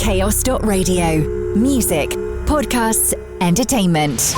Chaos.radio. Music, podcasts, entertainment.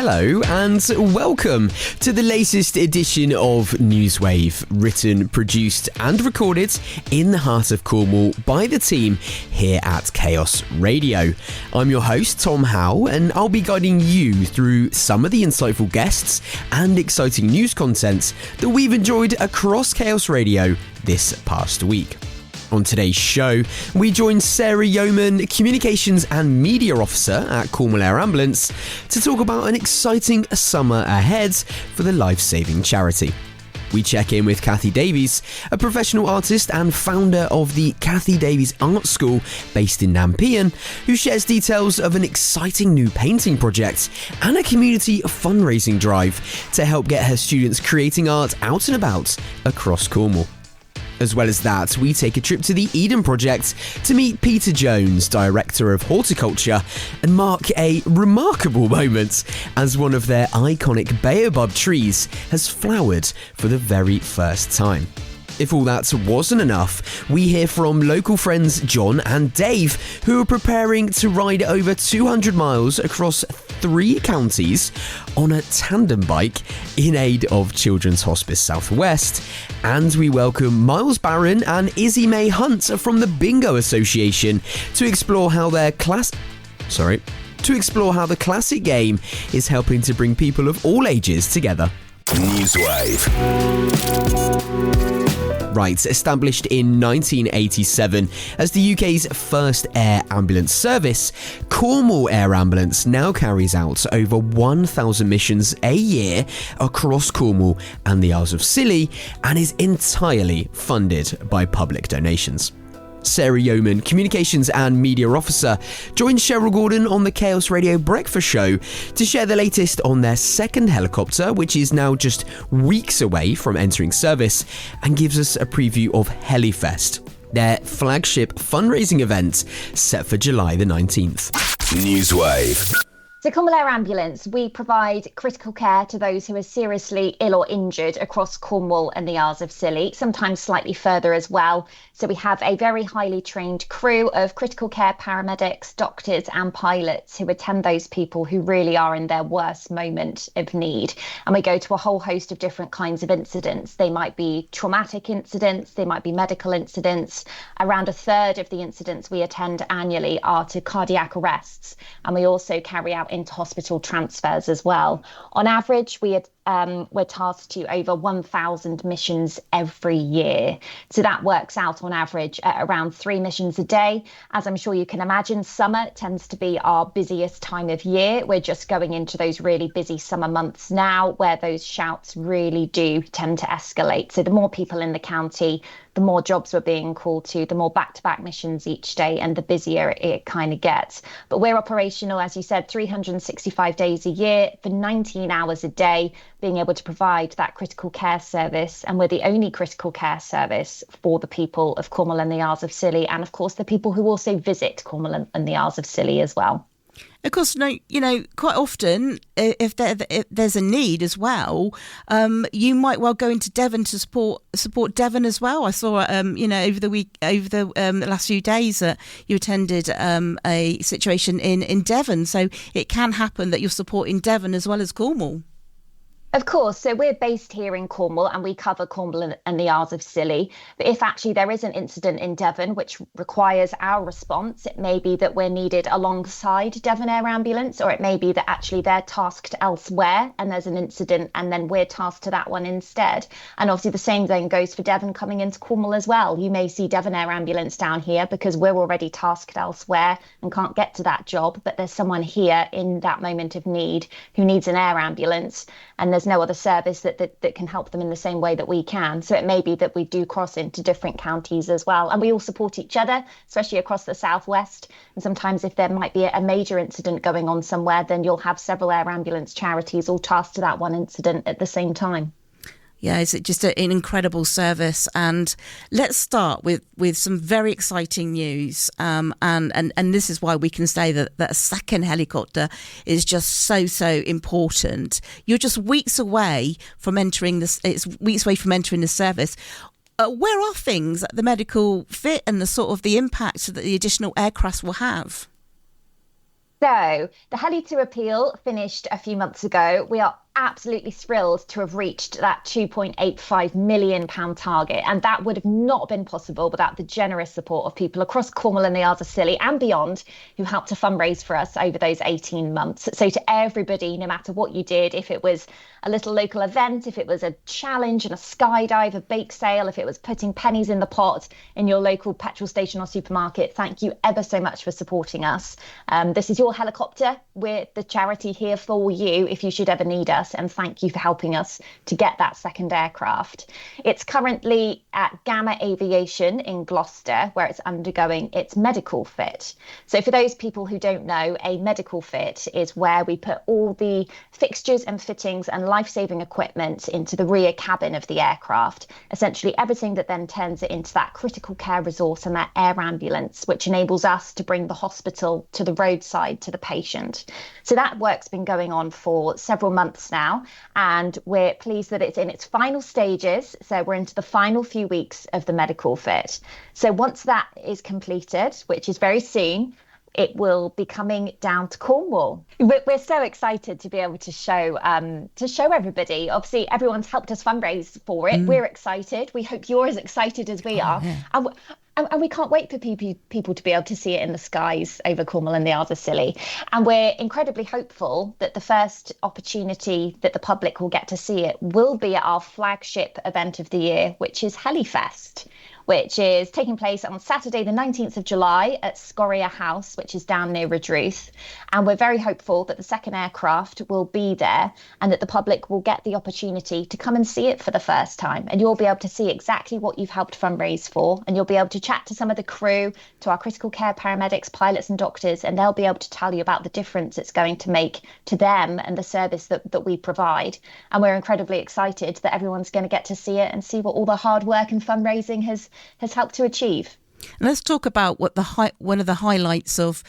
Hello and welcome to the latest edition of NEWSWAVE, written, produced and recorded in the heart of Cornwall by the team here at Chaos Radio. I'm your host, Tom Howe, and I'll be guiding you through some of the insightful guests and exciting news content that we've enjoyed across Chaos Radio this past week. On today's show, we join Sarah Yeoman, Communications and Media Officer at Cornwall Air Ambulance, to talk about an exciting summer ahead for the life-saving charity. We check in with Cathy Davies, a professional artist and founder of the Cathy Davies Art School based in Nanpean, who shares details of an exciting new painting project and a community fundraising drive to help get her students creating art out and about across Cornwall. As well as that, we take a trip to the Eden Project to meet Peter Jones, Director of Horticulture, and mark a remarkable moment as one of their iconic baobab trees has flowered for the very first time. If all that wasn't enough, we hear from local friends John and Dave, who are preparing to ride over 200 miles across 3 counties on a tandem bike in aid of Children's Hospice Southwest. And we welcome Miles Barron and Izzy May Hunt from the Bingo Association to explore how the classic game is helping to bring people of all ages together. NEWSWAVE. Right, established in 1987 as the UK's first air ambulance service, Cornwall Air Ambulance now carries out over 1,000 missions a year across Cornwall and the Isles of Scilly and is entirely funded by public donations. Sarah Yeoman, Communications and Media Officer, joins Cheryl Gordon on the Chaos Radio Breakfast Show to share the latest on their second helicopter, which is now just weeks away from entering service, and gives us a preview of HeliFest, their flagship fundraising event set for July the 19th. NEWSWAVE. So Cornwall Air Ambulance, we provide critical care to those who are seriously ill or injured across Cornwall and the Isles of Scilly, sometimes slightly further as well. So we have a very highly trained crew of critical care paramedics, doctors and pilots who attend those people who really are in their worst moment of need. And we go to a whole host of different kinds of incidents. They might be traumatic incidents, they might be medical incidents. Around a third of the incidents we attend annually are to cardiac arrests. And we also carry out into hospital transfers as well. On average, we're tasked to over 1,000 missions every year. So that works out on average at around 3 missions a day. As I'm sure you can imagine, summer tends to be our busiest time of year. We're just going into those really busy summer months now where those shouts really do tend to escalate. So the more people in the county, the more jobs we're being called to, the more back-to-back missions each day and the busier it kind of gets. But we're operational, as you said, 365 days a year for 19 hours a day, being able to provide that critical care service. And we're the only critical care service for the people of Cornwall and the Isles of Scilly, and of course the people who also visit Cornwall and the Isles of Scilly as well. Of course, quite often, if there's a need as well, you might well go into Devon to support Devon as well. I saw, over the last few days that you attended a situation in Devon. So it can happen that you're supporting Devon as well as Cornwall. Of course, so we're based here in Cornwall and we cover Cornwall and the Isles of Scilly. But if actually there is an incident in Devon which requires our response, it may be that we're needed alongside Devon Air Ambulance, or it may be that actually they're tasked elsewhere and there's an incident and then we're tasked to that one instead. And obviously the same thing goes for Devon coming into Cornwall as well. You may see Devon Air Ambulance down here because we're already tasked elsewhere and can't get to that job, but there's someone here in that moment of need who needs an air ambulance, and there's no other service that can help them in the same way that we can. So it may be that we do cross into different counties as well. And we all support each other, especially across the southwest. And sometimes if there might be a major incident going on somewhere, then you'll have several air ambulance charities all tasked to that one incident at the same time. Yeah, it's just an incredible service. And let's start with some very exciting news. And this is why we can say that a second helicopter is just so important. You're just weeks away from entering the service. Where are things at the medical fit and the sort of the impact that the additional aircraft will have? So the Heli2 appeal finished a few months ago. We are absolutely thrilled to have reached that £2.85 million target, and that would have not been possible without the generous support of people across Cornwall and the Isles of Scilly and beyond who helped to fundraise for us over those 18 months. So to everybody, no matter what you did, if it was a little local event, if it was a challenge and a skydive, a bake sale, if it was putting pennies in the pot in your local petrol station or supermarket, thank you ever so much for supporting us. This is your helicopter. We're the charity here for you if you should ever need us. And thank you for helping us to get that second aircraft. It's currently at Gamma Aviation in Gloucester, where it's undergoing its medical fit. So for those people who don't know, a medical fit is where we put all the fixtures and fittings and life-saving equipment into the rear cabin of the aircraft, essentially everything that then turns it into that critical care resource and that air ambulance, which enables us to bring the hospital to the roadside to the patient. So that work's been going on for several months now, and we're pleased that it's in its final stages. So we're into the final few weeks of the medical fit. So once that is completed, which is very soon, it will be coming down to Cornwall. We're so excited to be able to show everybody. Obviously, everyone's helped us fundraise for it. We're excited. We hope you're as excited as we are. Yeah. And we can't wait for people to be able to see it in the skies over Cornwall and the Isles of Scilly. And we're incredibly hopeful that the first opportunity that the public will get to see it will be at our flagship event of the year, which is HeliFest, which is taking place on Saturday, the 19th of July at Scoria House, which is down near Redruth. And we're very hopeful that the second aircraft will be there and that the public will get the opportunity to come and see it for the first time. And you'll be able to see exactly what you've helped fundraise for. And you'll be able to chat to some of the crew, to our critical care paramedics, pilots and doctors, and they'll be able to tell you about the difference it's going to make to them and the service that we provide. And we're incredibly excited that everyone's going to get to see it and see what all the hard work and fundraising has helped to achieve. And let's talk about what one of the highlights of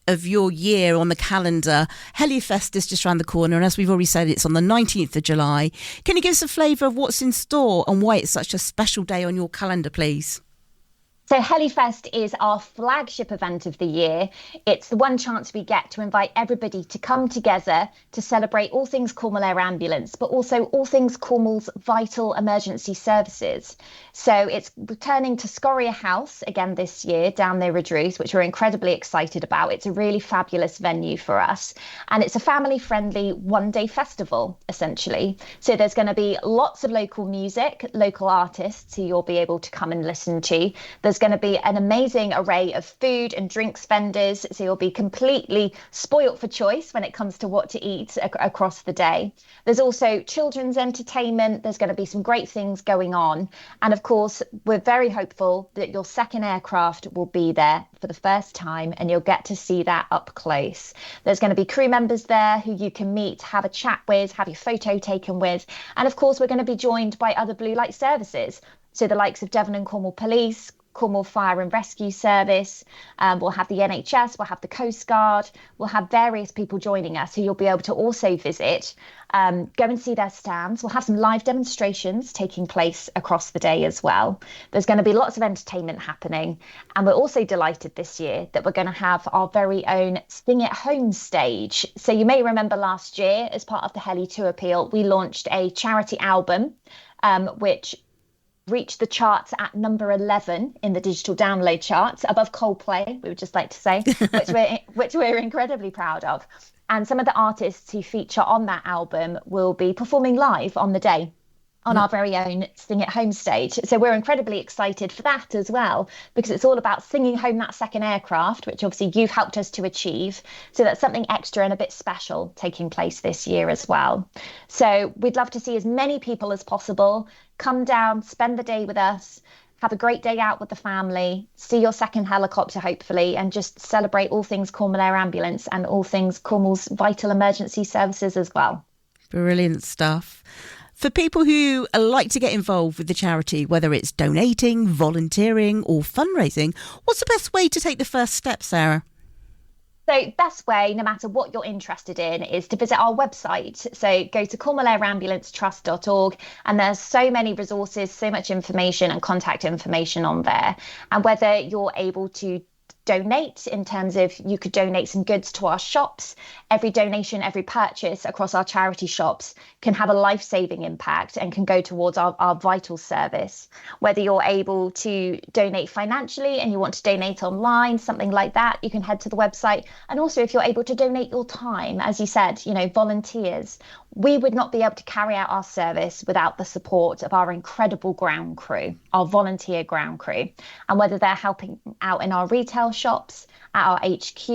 your year on the calendar. HeliFest is just around the corner, and as we've already said, it's on the 19th of July. Can you give us a flavour of what's in store and why it's such a special day on your calendar, please? So HeliFest is our flagship event of the year. It's the one chance we get to invite everybody to come together to celebrate all things Cornwall Air Ambulance, but also all things Cornwall's vital emergency services. So it's returning to Scoria House again this year down near Redruth, which we're incredibly excited about. It's a really fabulous venue for us. And it's a family-friendly one-day festival, essentially. So there's going to be lots of local music, local artists who you'll be able to come and listen to. There's going to be an amazing array of food and drinks vendors, so you'll be completely spoilt for choice when it comes to what to eat across the day. There's also children's entertainment. There's going to be some great things going on. And of course, we're very hopeful that your second aircraft will be there for the first time and you'll get to see that up close. There's going to be crew members there who you can meet, have a chat with, have your photo taken with. And of course, we're going to be joined by other blue light services. So the likes of Devon and Cornwall Police, Cornwall Fire and Rescue Service, we'll have the NHS, we'll have the Coast Guard, we'll have various people joining us who you'll be able to also visit, go and see their stands. We'll have some live demonstrations taking place across the day as well. There's going to be lots of entertainment happening, and we're also delighted this year that we're going to have our very own Sing at Home stage. So you may remember last year, as part of the Heli2 appeal, we launched a charity album, which reached the charts at number 11 in the digital download charts, above Coldplay, we would just like to say, which we're incredibly proud of. And some of the artists who feature on that album will be performing live on the day on our very own Sing at Home stage. So we're incredibly excited for that as well, because it's all about singing home that second aircraft, which obviously you've helped us to achieve. So that's something extra and a bit special taking place this year as well. So we'd love to see as many people as possible come down, spend the day with us, have a great day out with the family, see your second helicopter, hopefully, and just celebrate all things Cornwall Air Ambulance and all things Cornwall's vital emergency services as well. Brilliant stuff. For people who like to get involved with the charity, whether it's donating, volunteering or fundraising, what's the best way to take the first step, Sarah? So best way, no matter what you're interested in, is to visit our website. So go to cornwallairambulance.trust.org, and there's so many resources, so much information and contact information on there. And whether you're able to donate, in terms of you could donate some goods to our shops. Every donation, every purchase across our charity shops can have a life-saving impact and can go towards our vital service. Whether you're able to donate financially and you want to donate online, something like that, you can head to the website. And also, if you're able to donate your time, as you said, volunteers, we would not be able to carry out our service without the support of our incredible ground crew, our volunteer ground crew. And whether they're helping out in our retail shops, at our HQ,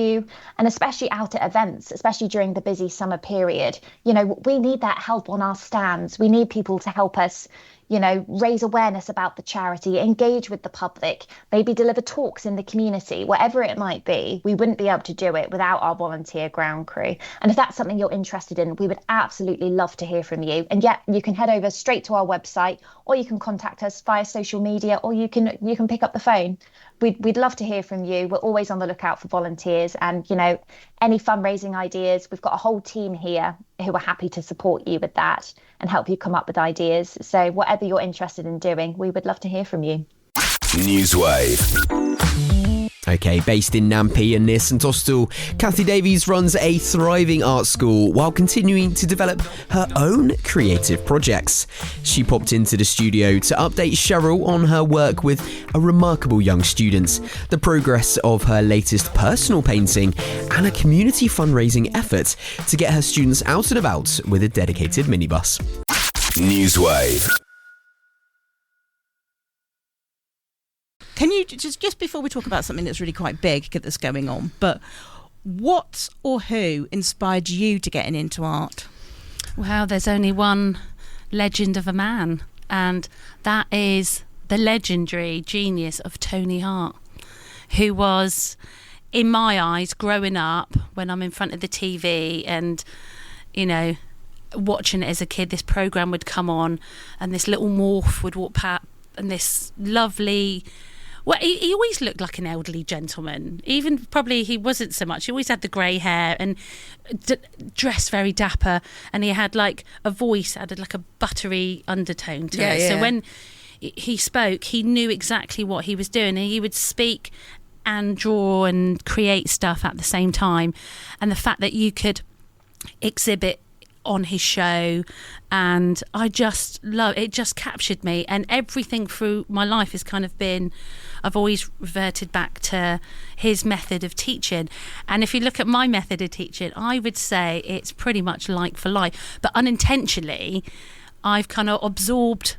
and especially out at events, especially during the busy summer period, we need that help on our stands. We need people to help us, raise awareness about the charity, engage with the public, maybe deliver talks in the community, whatever it might be. We wouldn't be able to do it without our volunteer ground crew. And if that's something you're interested in, we would absolutely love to hear from you. And yet you can head over straight to our website, or you can contact us via social media, or you can pick up the phone. We'd love to hear from you. We're always on the lookout for volunteers, and any fundraising ideas, we've got a whole team here who are happy to support you with that and help you come up with ideas. So whatever you're interested in doing, we would love to hear from you. NEWSWAVE. Okay, based in Nanpean near St Austell, Cathy Davies runs a thriving art school while continuing to develop her own creative projects. She popped into the studio to update Cheryl on her work with a remarkable young student, the progress of her latest personal painting, and a community fundraising effort to get her students out and about with a dedicated minibus. NEWSWAVE. Can you, just before we talk about something that's really quite big that's going on, but what or who inspired you to getting into art? Well, there's only one legend of a man, and that is the legendary genius of Tony Hart, who was, in my eyes, growing up, when I'm in front of the TV and, watching it as a kid, this programme would come on and this little morph would walk past, and this lovely... Well, he always looked like an elderly gentleman. Even probably he wasn't so much. He always had the grey hair and dressed very dapper. And he had like a voice, added like a buttery undertone to it. Yeah. So when he spoke, he knew exactly what he was doing. And he would speak and draw and create stuff at the same time. And the fact that you could exhibit on his show, and I just love it. Just captured me, and everything through my life has kind of been, I've always reverted back to his method of teaching. And if you look at my method of teaching, I would say it's pretty much like for like, but unintentionally I've kind of absorbed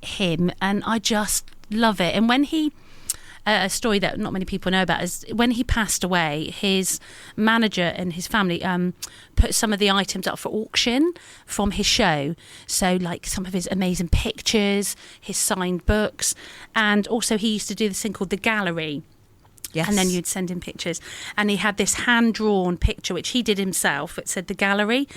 him, and I just love it. And when he a story that not many people know about is when he passed away, his manager and his family put some of the items up for auction from his show. So like some of his amazing pictures, his signed books, and also he used to do this thing called the gallery. Yes. And then you'd send him pictures. And he had this hand-drawn picture, which he did himself. It said the gallery.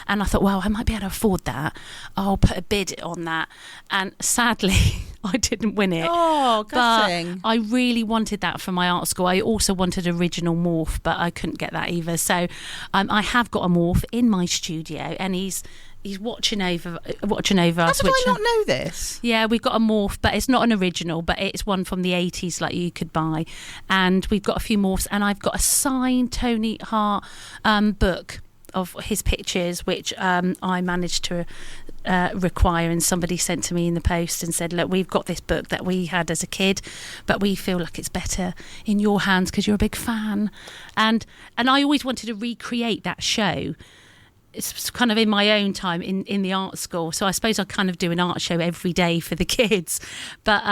And I thought, well, I might be able to afford that. I'll put a bid on that. And sadly, I didn't win it. Oh, gutting. But I really wanted that for my art school. I also wanted original morph, but I couldn't get that either. So I have got a morph in my studio, and he's watching over us. How did I not know this? Yeah, we've got a morph, but it's not an original, but it's one from the 80s like you could buy. And we've got a few morphs, and I've got a signed Tony Hart book of his pictures, which I managed to require, and somebody sent to me in the post and said, look, we've got this book that we had as a kid, but we feel like it's better in your hands because you're a big fan. And I always wanted to recreate that show. It's kind of in my own time in the art school. So I suppose I kind of do an art show every day for the kids. But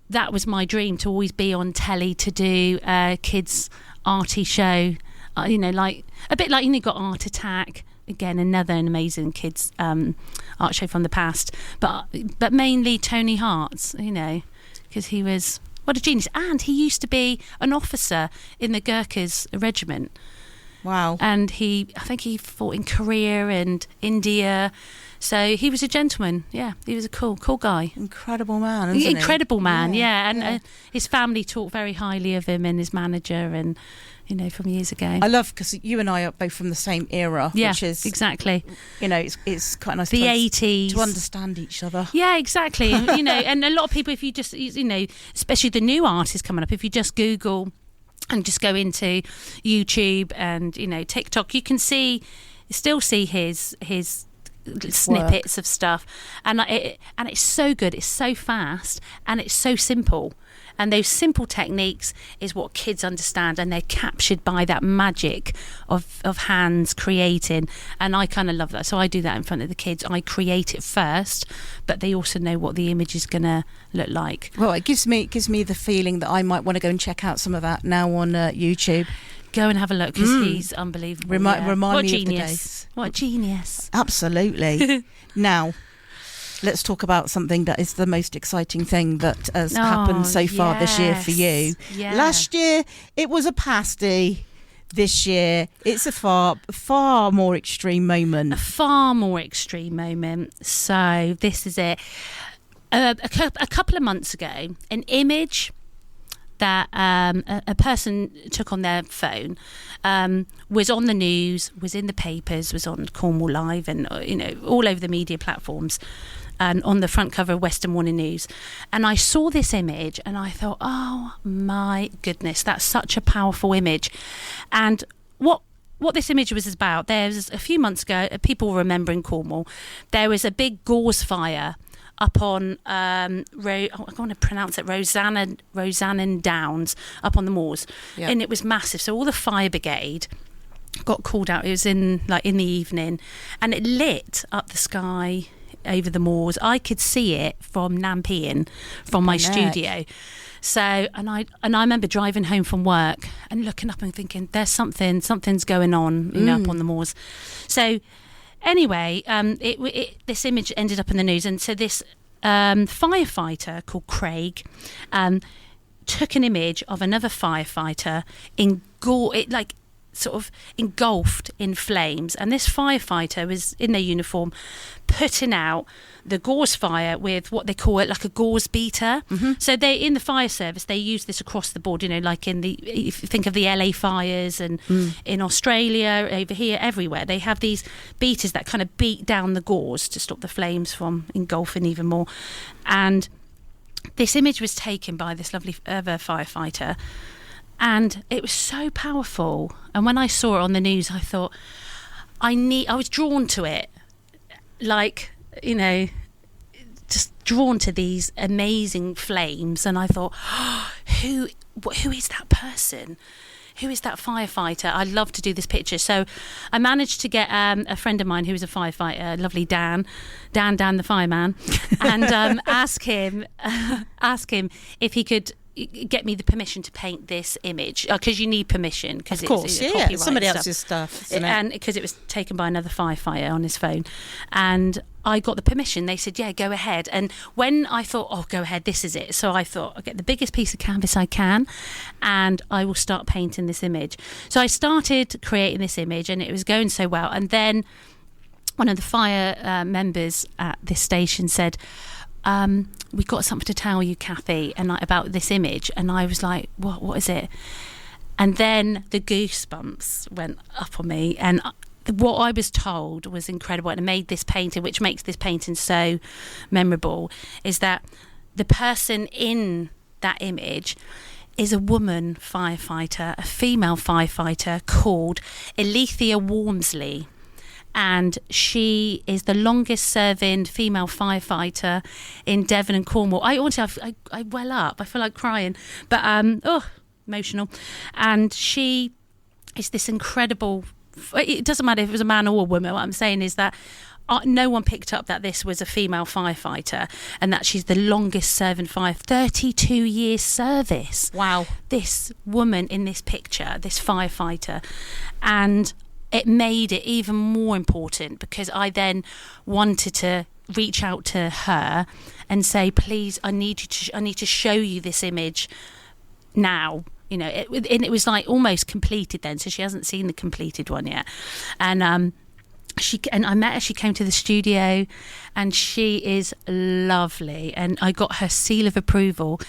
that was my dream, to always be on telly, to do a kids' arty show. Like a bit like, you got Art Attack. Again, another amazing kids' art show from the past. But mainly Tony Hart's, because he was, what a genius. And he used to be an officer in the Gurkhas regiment. Wow. And I think he fought in Korea and India. So he was a gentleman. Yeah, he was a cool guy. Incredible man, isn't he? Incredible man, yeah. And his family talked very highly of him and his manager, and from years ago. I love, because you and I are both from the same era, which is exactly. It's quite nice. The 80s to understand each other. Yeah, exactly. And a lot of people, if you just especially the new artists coming up, if you just Google and just go into YouTube and TikTok, you can still see his snippets of stuff, and it's so good, it's so fast, and it's so simple. And those simple techniques is what kids understand, and they're captured by that magic of hands creating. And I kind of love that. So I do that in front of the kids. I create it first, but they also know what the image is going to look like. Well, it gives me the feeling that I might want to go and check out some of that now on YouTube. Go and have a look, because he's unbelievable. Remind what me genius. of the days. What a genius. Absolutely. Now, let's talk about something that is the most exciting thing that has happened so far this year for you. Yeah. Last year, it was a pasty. This year, it's a far more extreme moment. A far more extreme moment. So this is it. A couple of months ago, an image that a person took on their phone was on the news, was in the papers, was on Cornwall Live, and all over the media platforms, and on the front cover of Western Morning News. And I saw this image and I thought, oh my goodness, that's such a powerful image. And what this image was about, there's a few months ago, people will remember in Cornwall, there was a big gauze fire up on I want to pronounce it, Rosannan Downs, up on the moors. Yep. And it was massive. So all the fire brigade got called out. It was in the evening, and it lit up the sky over the moors. I could see it from Nanpean, from my studio. So and I remember driving home from work and looking up and thinking, there's something's going on, up on the moors. So anyway, this image ended up in the news, and so this firefighter called Craig took an image of another firefighter sort of engulfed in flames, and this firefighter was in their uniform putting out the gauze fire with what they call it, like a gauze beater. So they, in the fire service, they use this across the board, like if you think of the LA fires, and in Australia, over here, everywhere, they have these beaters that kind of beat down the gauze to stop the flames from engulfing even more. And this image was taken by this lovely other firefighter, and it was so powerful. And when I saw it on the news, I thought, I was drawn to it, just drawn to these amazing flames. And I thought, who is that person? Who is that firefighter? I'd love to do this picture. So I managed to get a friend of mine who was a firefighter, lovely Dan the fireman, and ask him if he could get me the permission to paint this image, because you need permission, because it's copyright somebody stuff. else's stuff, and because it was taken by another firefighter on his phone. And I got the permission. They said, yeah, go ahead. And when I thought, oh, go ahead, this is it, so I thought, I'll get the biggest piece of canvas I can and I will start painting this image. So I started creating this image, and it was going so well. And then one of the fire members at this station said, we've got something to tell you, Cathy, and about this image. And I was like, what is it? And then the goosebumps went up on me, and what I was told was incredible, and it made this painting, which makes this painting so memorable, is that the person in that image is a woman firefighter, a female firefighter called Alethea Walmsley. And she is the longest serving female firefighter in Devon and Cornwall. I well up. I feel like crying, but emotional. And she is this incredible. It doesn't matter if it was a man or a woman. What I'm saying is that no one picked up that this was a female firefighter, and that she's the longest serving 32 years service. Wow. This woman in this picture, this firefighter, and it made it even more important, because I then wanted to reach out to her and say, please, I need to show you this image now, You know, it was like almost completed then, so she hasn't seen the completed one yet. And I met her. She came to the studio, and she is lovely. And I got her seal of approval.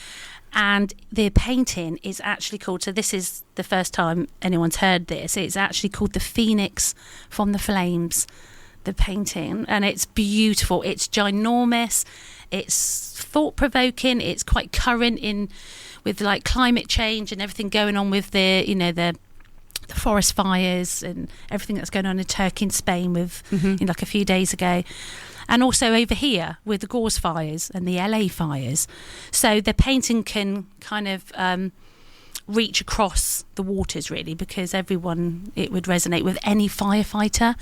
And the painting is actually called, so this is the first time anyone's heard this, it's actually called The Phoenix from the Flames, the painting. And it's beautiful. It's ginormous. It's thought-provoking. It's quite current with like climate change and everything going on with the forest fires and everything that's going on in Turkey and Spain with like a few days ago. And also over here with the Gauze fires and the LA fires. So the painting can kind of reach across the waters, really, because it would resonate with any firefighter.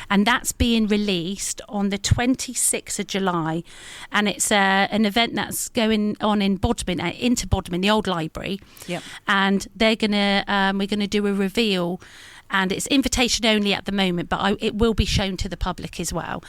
And that's being released on the 26th of July. And it's an event that's going on in Bodmin, into Bodmin, the old library. Yep. And we're gonna do a reveal. And it's invitation only at the moment, but it will be shown to the public as well.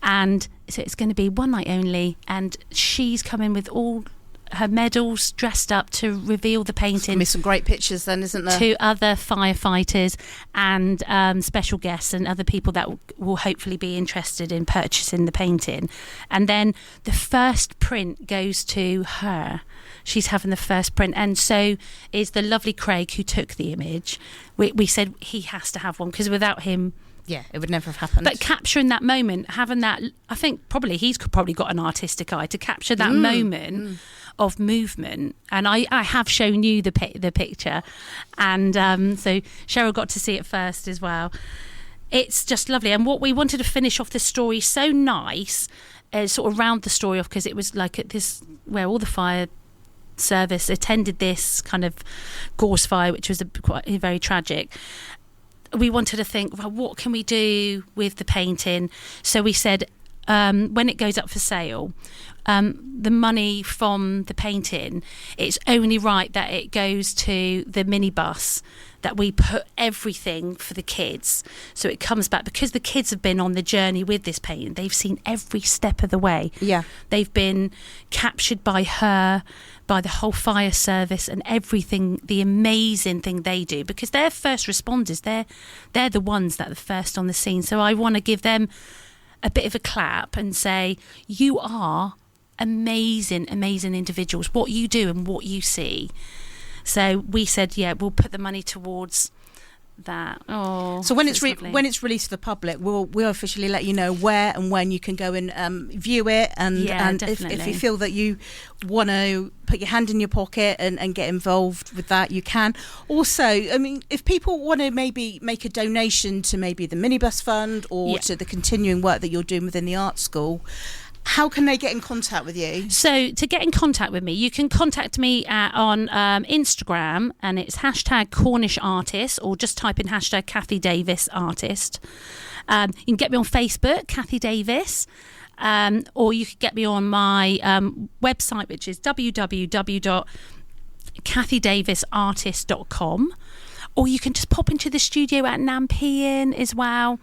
And so it's going to be one night only. And she's coming with all her medals, dressed up to reveal the painting. There's going to be some great pictures then, isn't there? To other firefighters and special guests and other people that will hopefully be interested in purchasing the painting. And then the first print goes to her. She's having the first print, and so is the lovely Craig who took the image. We said he has to have one because without him, yeah, it would never have happened. But capturing that moment, having that, I think he's probably got an artistic eye to capture that moment of movement. And I have shown you the picture, and so Cheryl got to see it first as well. It's just lovely, and what we wanted to finish off the story so nice, sort of round the story off, because it was like at this where all the fire service attended this kind of Gauze fire, which was very tragic. We wanted to think, well, what can we do with the painting? So we said, when it goes up for sale, the money from the painting, it's only right that it goes to the minibus, that we put everything for the kids. So it comes back, because the kids have been on the journey with this painting. They've seen every step of the way. Yeah. They've been captured by her, by the whole fire service and everything, the amazing thing they do, because they're first responders. They're the ones that are first on the scene. So I want to give them a bit of a clap and say, you are amazing individuals, what you do and what you see. So we said, yeah, we'll put the money towards that. Oh, so when it's released to the public, we'll officially let you know where and when you can go and view it, and if you feel that you want to put your hand in your pocket and get involved with that, you can. Also, I mean, if people want to maybe make a donation to maybe the minibus fund or to the continuing work that you're doing within the art school, how can they get in contact with you? So to get in contact with me, you can contact me on Instagram, and it's #CornishArtist, or just type in #Cathy Davies Artist. You can get me on Facebook, Cathy Davies, or you can get me on my website, which is www.cathydaviesartist.com, or you can just pop into the studio at Nanpean as well.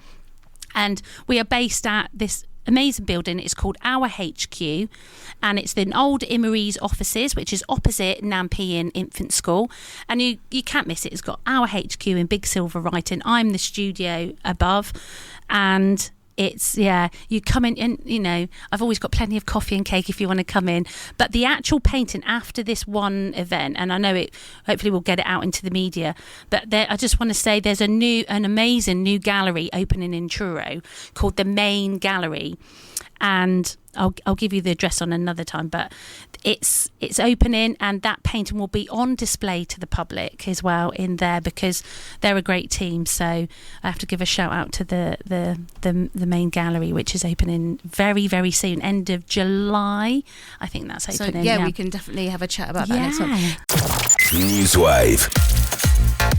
And we are based at this amazing building. It's called Our HQ, and it's the old Immery's offices, which is opposite Nanpean Infant School, and you can't miss it. It's got Our HQ in big silver writing. I'm the studio above, and it's, you come in, and I've always got plenty of coffee and cake if you want to come in. But the actual painting after this one event, and I know it, hopefully we'll get it out into the media, but I just want to say there's an amazing new gallery opening in Truro called the Main Gallery, and I'll give you the address on another time, but it's opening, and that painting will be on display to the public as well in there, because they're a great team. So I have to give a shout out to the Main Gallery, which is opening very, very soon, end of July. I think that's opening. So, we can definitely have a chat about that next month. NEWSWAVE.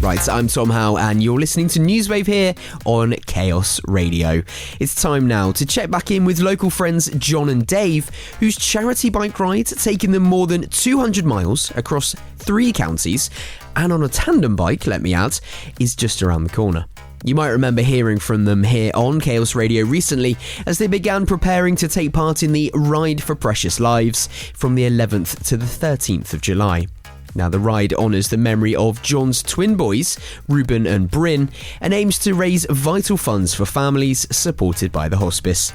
Right, I'm Tom Howe, and you're listening to NEWSWAVE here on Chaos Radio. It's time now to check back in with local friends John and Dave, whose charity bike ride taking them more than 200 miles across 3 counties, and on a tandem bike, let me add, is just around the corner. You might remember hearing from them here on Chaos Radio recently as they began preparing to take part in the Ride for Precious Lives from the 11th to the 13th of July. Now, the ride honours the memory of John's twin boys, Reuben and Bryn, and aims to raise vital funds for families supported by the hospice.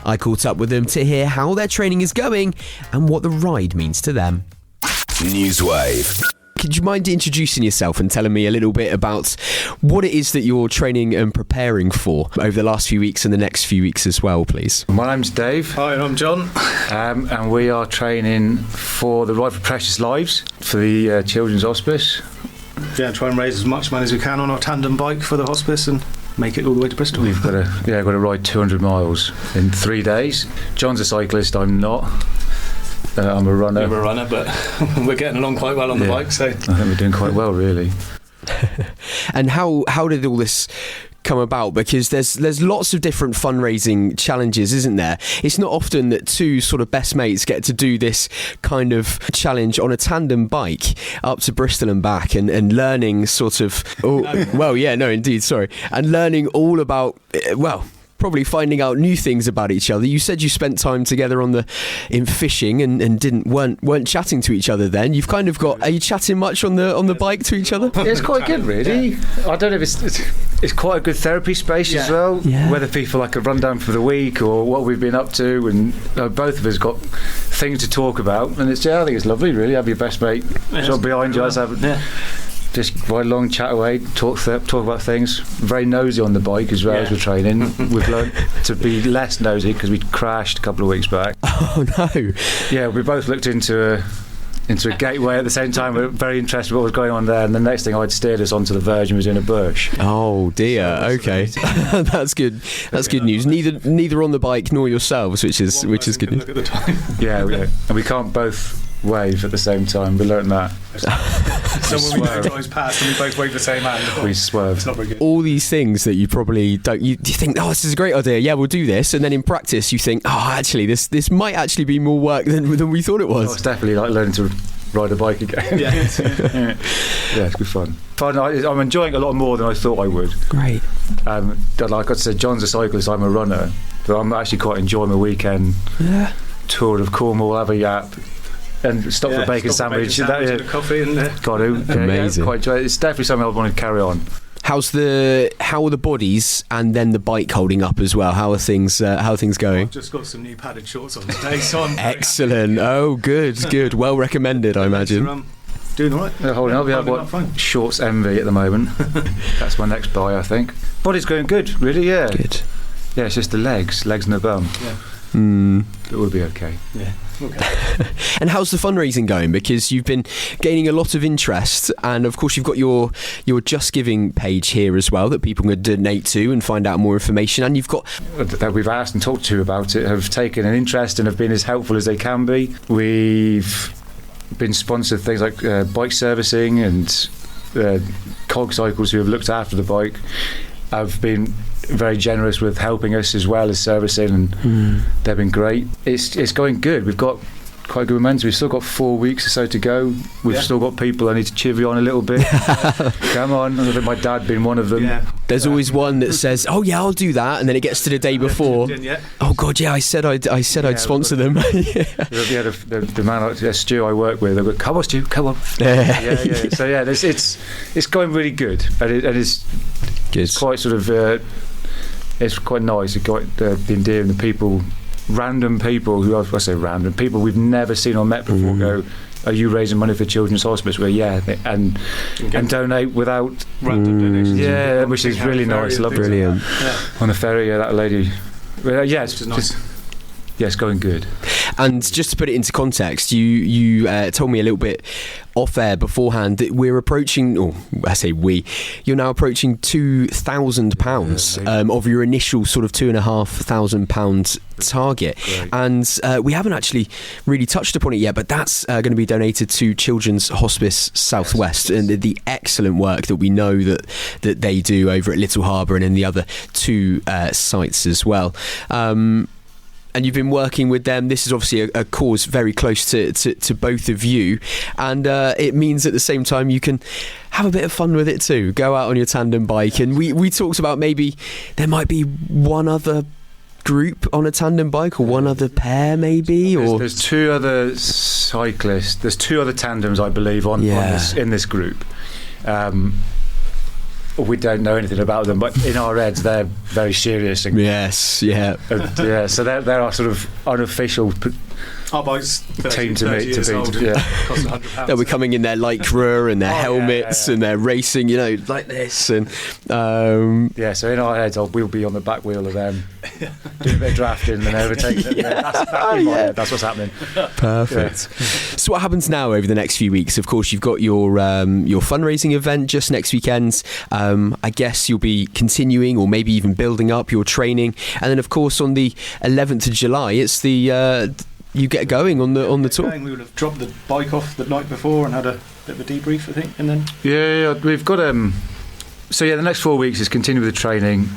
I caught up with them to hear how their training is going and what the ride means to them. NEWSWAVE. Could you mind introducing yourself and telling me a little bit about what it is that you're training and preparing for over the last few weeks and the next few weeks as well, please? My name's Dave. Hi, I'm John. And we are training for the Ride for Precious Lives for the Children's Hospice. Yeah, try and raise as much money as we can on our tandem bike for the hospice and make it all the way to Bristol. We've got to ride 200 miles in 3 days. John's a cyclist, I'm not. I'm a runner. I'm a runner, but we're getting along quite well on the bike, so I think we're doing quite well, really. And how did all this come about? Because there's lots of different fundraising challenges, isn't there? It's not often that two sort of best mates get to do this kind of challenge on a tandem bike up to Bristol and back, and learning sort of and learning all about probably finding out new things about each other. You said you spent time together in fishing and weren't chatting to each other then. You've kind of got, are you chatting much on the bike to each other? Yeah, it's quite good, really. Yeah. I don't know if it's quite a good therapy space as well. Yeah. Whether people like a rundown for the week or what we've been up to, and both of us got things to talk about, and I think it's lovely, really. Have your best mate sort of behind you. Just ride along, chat away, talk about things. Very nosy on the bike as well as we're training. We've learned to be less nosy because we crashed a couple of weeks back. Oh no! Yeah, we both looked into a gateway at the same time. We were very interested in what was going on there, and the next thing I'd steered us onto the verge and was in a bush. Oh dear. Okay, that's good. That's good news. Neither on the bike nor yourselves, which is good news. Look at the time. Yeah, and we can't both wave at the same time. We learned that. So when we go drives past and we both wave the same hand, we swerve. It's not very good. All these things that you probably don't. You think, oh, this is a great idea. Yeah, we'll do this, and then in practice, you think, oh, actually, this might actually be more work than we thought it was. Oh, it's definitely like learning to ride a bike again. Yeah, it's good fun. I'm enjoying it a lot more than I thought I would. Great. Like I said, John's a cyclist. I'm a runner, but I'm actually quite enjoying my weekend tour of Cornwall. Have a yap. And stop for a bacon sandwich. And a coffee and got to. Amazing. Quite enjoy it. It's definitely something I want to carry on. How are the bodies and then the bike holding up as well? How are things going? I've just got some new padded shorts on today, so I'm excellent. Oh, good. Well recommended, I imagine. Doing all right. Holding up. We have shorts envy at the moment. That's my next buy, I think. Body's going good, really. Yeah. Good. Yeah, it's just the legs and the bum. Yeah. It will be okay. Yeah. Okay. And how's the fundraising going? Because you've been gaining a lot of interest, and of course you've got your Just Giving page here as well that people can donate to and find out more information. And you've got that we've asked and talked to about it have taken an interest and have been as helpful as they can be. We've been sponsored things like bike servicing and cog cycles who have looked after the bike have been very generous with helping us as well as servicing, and they've been great. It's going good. We've got quite good momentum. We've still got 4 weeks or so to go. We've still got people I need to chivvy on a little bit. Come on. I think my dad being one of them. Yeah. There's always one that says, "Oh yeah, I'll do that," and then it gets to the day before. Oh God, yeah, I said I'd sponsor them. The man, Stu, I work with. I go, "Come on, Stu, come on." Yeah. So yeah, it's going really good, and it's good. It's quite sort of. It's quite nice. It's quite the endearing. The people, random people who I say random people we've never seen or met before go, "Are you raising money for Children's Hospice?" Well, yeah, and donate without random donations. Yeah, which is really nice. Love brilliant. On the ferry, that lady. It's nice. It's going good. And just to put it into context, you told me a little bit off air beforehand that we're approaching, or I say you're now approaching £2,000 of your initial sort of £2,500 target. Great. And we haven't actually really touched upon it yet, but that's going to be donated to Children's Hospice Southwest, and the excellent work that we know that they do over at Little Harbour and in the other two sites as well. And you've been working with them. This is obviously a cause very close to both of you, and it means at the same time you can have a bit of fun with it too. Go out on your tandem bike, and we talked about maybe there might be one other group on a tandem bike, or one other pair maybe? There's 2 other cyclists. There's 2 other tandems, I believe, on in this group. We don't know anything about them, but in our heads they're very serious. And, so they're our sort of unofficial our bike's team to meet. Cost £100. They'll be coming in their lycra and their helmets and they're racing, like this. And so in our heads, we'll be on the back wheel of them, doing a bit of drafting and overtaking them. That's what's happening. Perfect. So what happens now over the next few weeks? Of course, you've got your fundraising event just next weekend. I guess you'll be continuing or maybe even building up your training, and then of course on the 11th of July, it's the you get going on the tour. We would have dropped the bike off the night before and had a bit of a debrief, I think, and then we've got the next 4 weeks is continue with the training.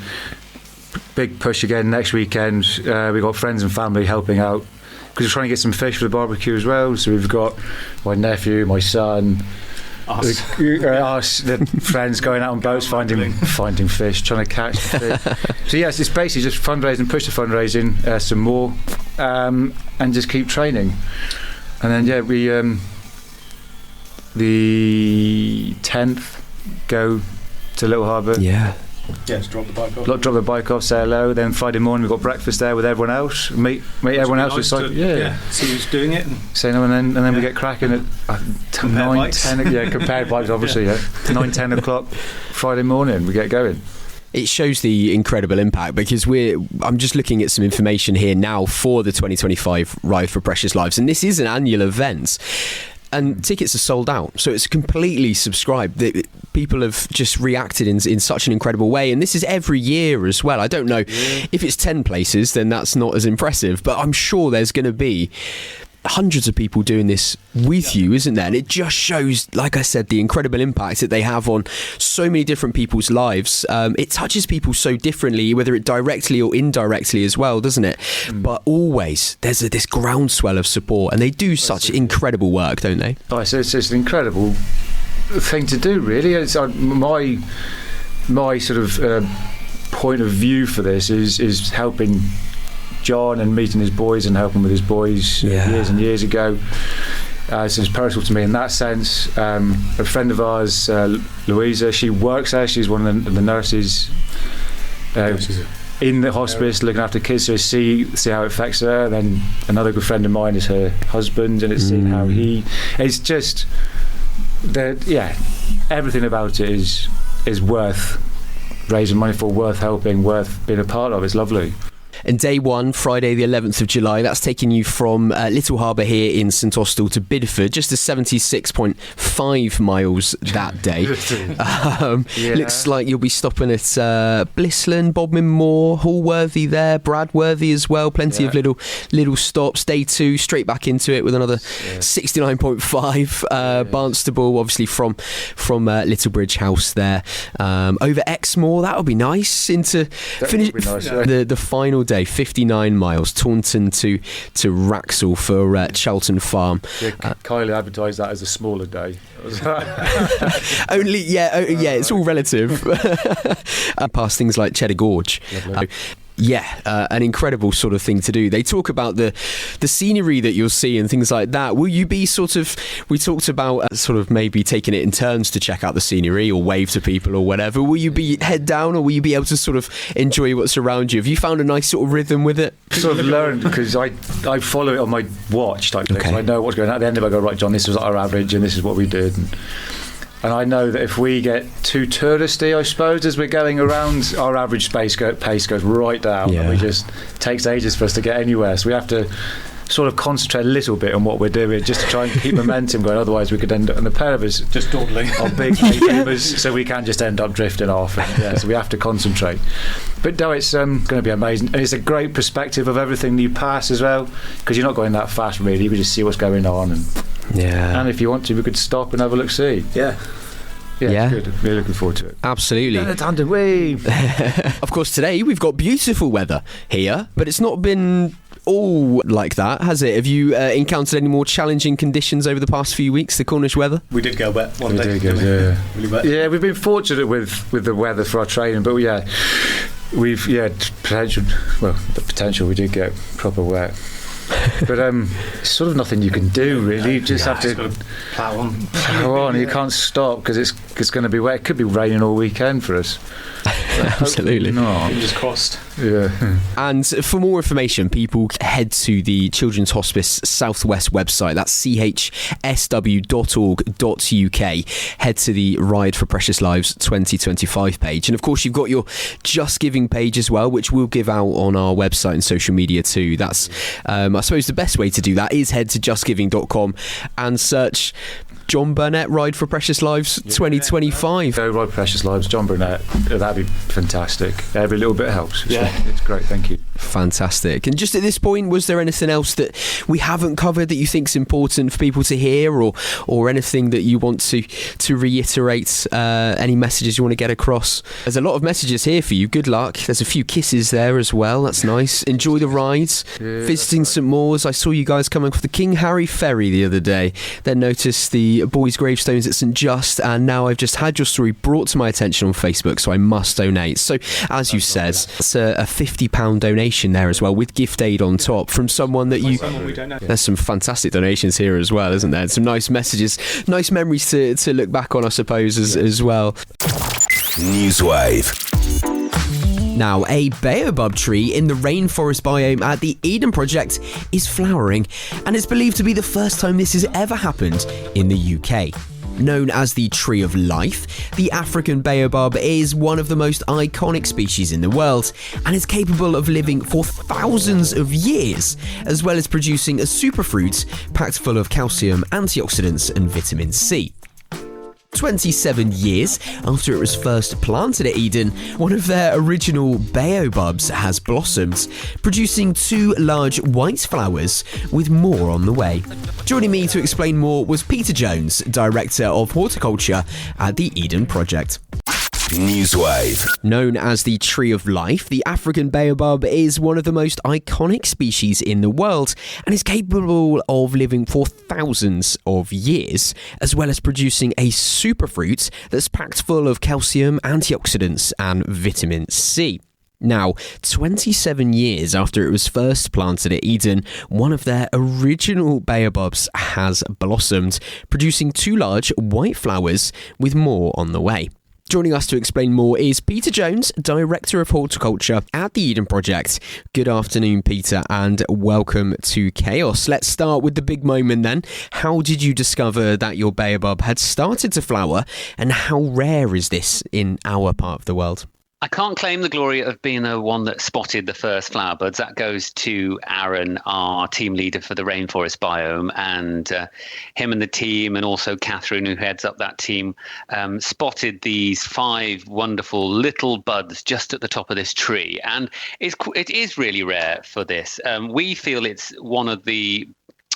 Big push again next weekend. We've got friends and family helping out because we're trying to get some fish for the barbecue as well. So we've got my nephew, my son, us, the friends going out on boats finding fish, trying to catch the fish. So yes, it's basically just fundraising, push the fundraising some more, and just keep training. And then we the 10th go to Little Harbour. Just drop the bike off. Drop the bike off, say hello. Then Friday morning we've got breakfast there with everyone else. Meet everyone else. Nice see who's doing it. Say no, and then we get cracking at 9, 10. Compared bikes, obviously. 9, 10 o'clock Friday morning we get going. It shows the incredible impact because I'm just looking at some information here now for the 2025 Ride for Precious Lives, and this is an annual event. And tickets are sold out, so it's completely subscribed. People have just reacted in such an incredible way, and this is every year as well. I don't know if it's 10 places, then that's not as impressive, but I'm sure there's going to be hundreds of people doing this with you, isn't there? And it just shows, like I said, the incredible impact that they have on so many different people's lives. It touches people so differently, whether it directly or indirectly as well, doesn't it? But always there's this groundswell of support, and they do such incredible work, don't they? So it's an incredible thing to do, really. It's my sort of point of view for this is helping John and meeting his boys and helping with his boys years and years ago. So it's personal to me in that sense. A friend of ours, Louisa, she works there. She's one of the nurses in the hospice looking after kids, so see how it affects her. And then another good friend of mine is her husband, and it's seeing how it's just everything about it is worth raising money for, worth helping, worth being a part of. It's lovely. And day one, Friday the 11th of July, that's taking you from Little Harbour here in St Austell to Bideford, just a 76.5 miles that day. Looks like you'll be stopping at Blissland, Bodmin Moor, Hallworthy there, Bradworthy as well, plenty of little stops. Day two, straight back into it with another 69.5, Barnstable, obviously from Littlebridge House there. Over Exmoor, that'll be nice, into finish the final day, 59 miles, Taunton to Wraxall for Charlton Farm. Kylie advertised that as a smaller day. It's all relative. Past things like Cheddar Gorge. An incredible sort of thing to do. They talk about the scenery that you'll see and things like that. Will you be we talked about sort of maybe taking it in turns to check out the scenery or wave to people or whatever. Will you be head down, or will you be able to sort of enjoy what's around you? Have you found a nice sort of rhythm with it? Sort of learned, because I follow it on my watch type thing. So I know what's going on. At the end of it, I go, right, John, this was our average and this is what we did. And I know that if we get too touristy, I suppose, as we're going around, our average pace goes right down, and it just takes ages for us to get anywhere. So we have to sort of concentrate a little bit on what we're doing, just to try and keep momentum going. Otherwise, we could end up, and the pair of us just dawdling on big boomers, so we can just end up drifting off. And, so we have to concentrate. But no, it's going to be amazing, and it's a great perspective of everything you pass as well, because you're not going that fast really. You can just see what's going on, and if you want to, we could stop and have a look see. It's good. Really looking forward to it. Absolutely. The tandem wave. Of course, today we've got beautiful weather here, but it's not been all like that, has it? Have you encountered any more challenging conditions over the past few weeks, the Cornish weather? We did go wet one day. Really wet. Yeah, we've been fortunate with the weather for our training, but We've potential. Well, the potential we did get proper wet, but it's sort of nothing you can do really. You just have to plough on. Plough on. You can't stop because it's going to be wet. It could be raining all weekend for us. Absolutely. No. Fingers crossed. Yeah. And for more information, people head to the Children's Hospice Southwest website. That's chsw.org.uk. Head to the Ride for Precious Lives 2025 page. And of course, you've got your Just Giving page as well, which we'll give out on our website and social media too. That's, I suppose, the best way to do that is head to justgiving.com and search John Burnett Ride for Precious Lives 2025. Go Ride Precious Lives, John Burnett. That'd be fantastic. Every little bit helps. It's great. Thank you. Fantastic. And just at this point, was there anything else that we haven't covered that you think is important for people to hear, or anything that you want to reiterate? Any messages you want to get across? There's a lot of messages here for you. Good luck. There's a few kisses there as well. That's nice. Enjoy the rides. Visiting St Maur's. I saw you guys coming off the King Harry ferry the other day. Then noticed the boys' gravestones at St Just, and now I've just had your story brought to my attention on Facebook, so I must donate. So as you said, it's a £50 donation there as well, with gift aid on top from someone that you... There's some fantastic donations here as well, isn't there? Some nice messages, nice memories to look back on, I suppose, as well. NEWSWAVE. Now, a baobab tree in the rainforest biome at the Eden Project is flowering, and it's believed to be the first time this has ever happened in the UK. Known as the Tree of Life, the African baobab is one of the most iconic species in the world and is capable of living for thousands of years, as well as producing a superfruit packed full of calcium, antioxidants and vitamin C. 27 years after it was first planted at Eden, one of their original baobabs has blossomed, producing 2 large white flowers with more on the way. Joining me to explain more was Peter Jones, Director of Horticulture at the Eden Project. NEWSWAVE. Known as the Tree of Life, the African baobab is one of the most iconic species in the world and is capable of living for thousands of years, as well as producing a superfruit that's packed full of calcium, antioxidants and vitamin C. Now, 27 years after it was first planted at Eden, one of their original baobabs has blossomed, producing 2 large white flowers with more on the way. Joining us to explain more is Peter Jones, Director of Horticulture at the Eden Project. Good afternoon, Peter, and welcome to Chaos. Let's start with the big moment then. How did you discover that your baobab had started to flower, and how rare is this in our part of the world? I can't claim the glory of being the one that spotted the first flower buds. That goes to Aaron, our team leader for the rainforest biome, and him and the team, and also Catherine, who heads up that team, spotted these 5 wonderful little buds just at the top of this tree. And it is really rare for this. We feel it's one of the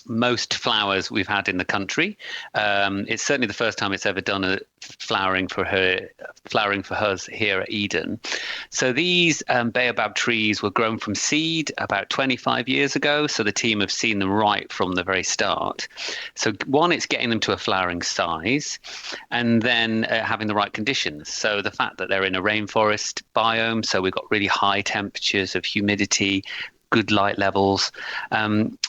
most flowers we've had in the country. It's certainly the first time it's ever done a flowering for us here at Eden. So these baobab trees were grown from seed about 25 years ago. So the team have seen them right from the very start. So one, it's getting them to a flowering size, and then having the right conditions. So the fact that they're in a rainforest biome, so we've got really high temperatures of humidity, good light levels.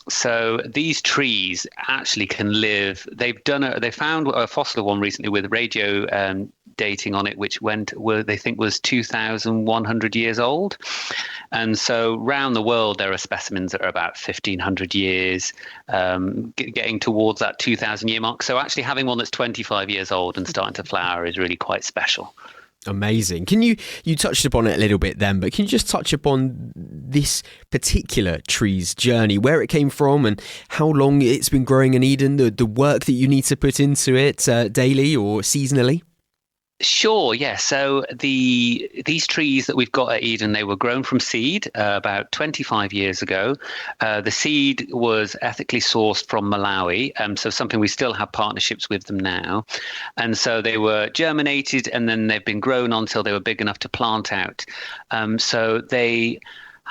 So these trees actually can live. They found a fossil one recently with radio dating on it, which they think was 2,100 years old. And so around the world, there are specimens that are about 1,500 years, getting towards that 2,000 year mark. So actually having one that's 25 years old and starting to flower is really quite special. Amazing. Can you touched upon it a little bit then, but can you just touch upon this particular tree's journey, where it came from and how long it's been growing in Eden, the work that you need to put into it daily or seasonally? Sure, yeah. So these trees that we've got at Eden, they were grown from seed about 25 years ago. The seed was ethically sourced from Malawi, so something we still have partnerships with them now. And so they were germinated, and then they've been grown until they were big enough to plant out. So they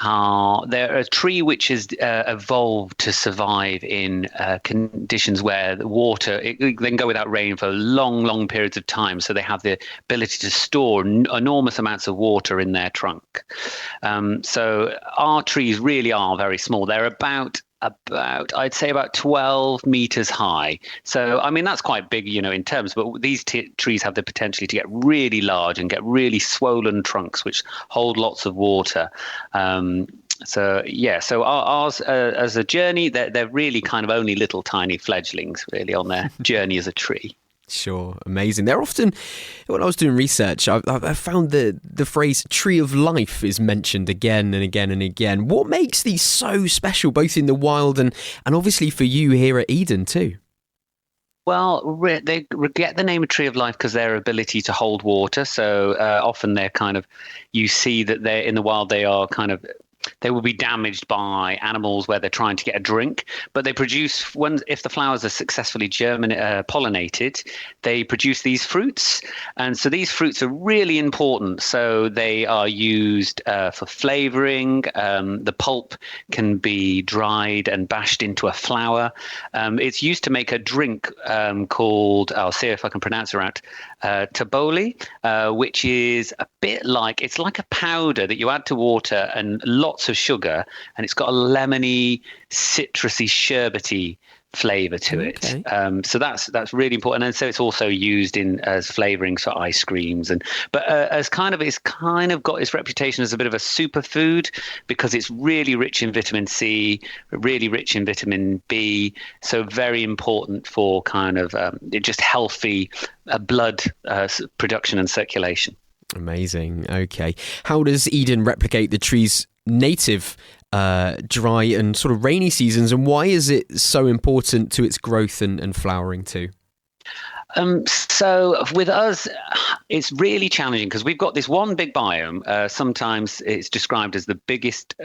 they're a tree which has evolved to survive in conditions where the water, they can go without rain for long periods of time. So they have the ability to store enormous amounts of water in their trunk. So our trees really are very small. They're about I'd say about 12 meters high. So, I mean, that's quite big, in terms, but these trees have the potential to get really large and get really swollen trunks, which hold lots of water. So ours as a journey, they're really kind of only little tiny fledglings really on their journey as a tree. Sure, amazing. They're often, when I was doing research, I found the phrase "tree of life" is mentioned again and again and again. What makes these so special, both in the wild and obviously for you here at Eden too? Well, they get the name of Tree of Life because their ability to hold water. So often they're kind of, you see that they're in the wild, they will be damaged by animals where they're trying to get a drink, but they produce, if the flowers are successfully pollinated, they produce these fruits. And so these fruits are really important. So they are used for flavoring. The pulp can be dried and bashed into a flour. It's used to make a drink called, I'll see if I can pronounce it right, taboli, which is a bit like, it's like a powder that you add to water and lots of sugar, and it's got a lemony, citrusy, sherbety flavor to it. So that's really important. And so it's also used as flavorings for ice creams, but it's kind of got its reputation as a bit of a superfood because it's really rich in vitamin C, really rich in vitamin B, so very important for kind of just healthy blood production and circulation. Amazing. Okay, how does Eden replicate the tree's native dry and sort of rainy seasons, and why is it so important to its growth and flowering too? So with us, it's really challenging because we've got this one big biome. Sometimes it's described as the biggest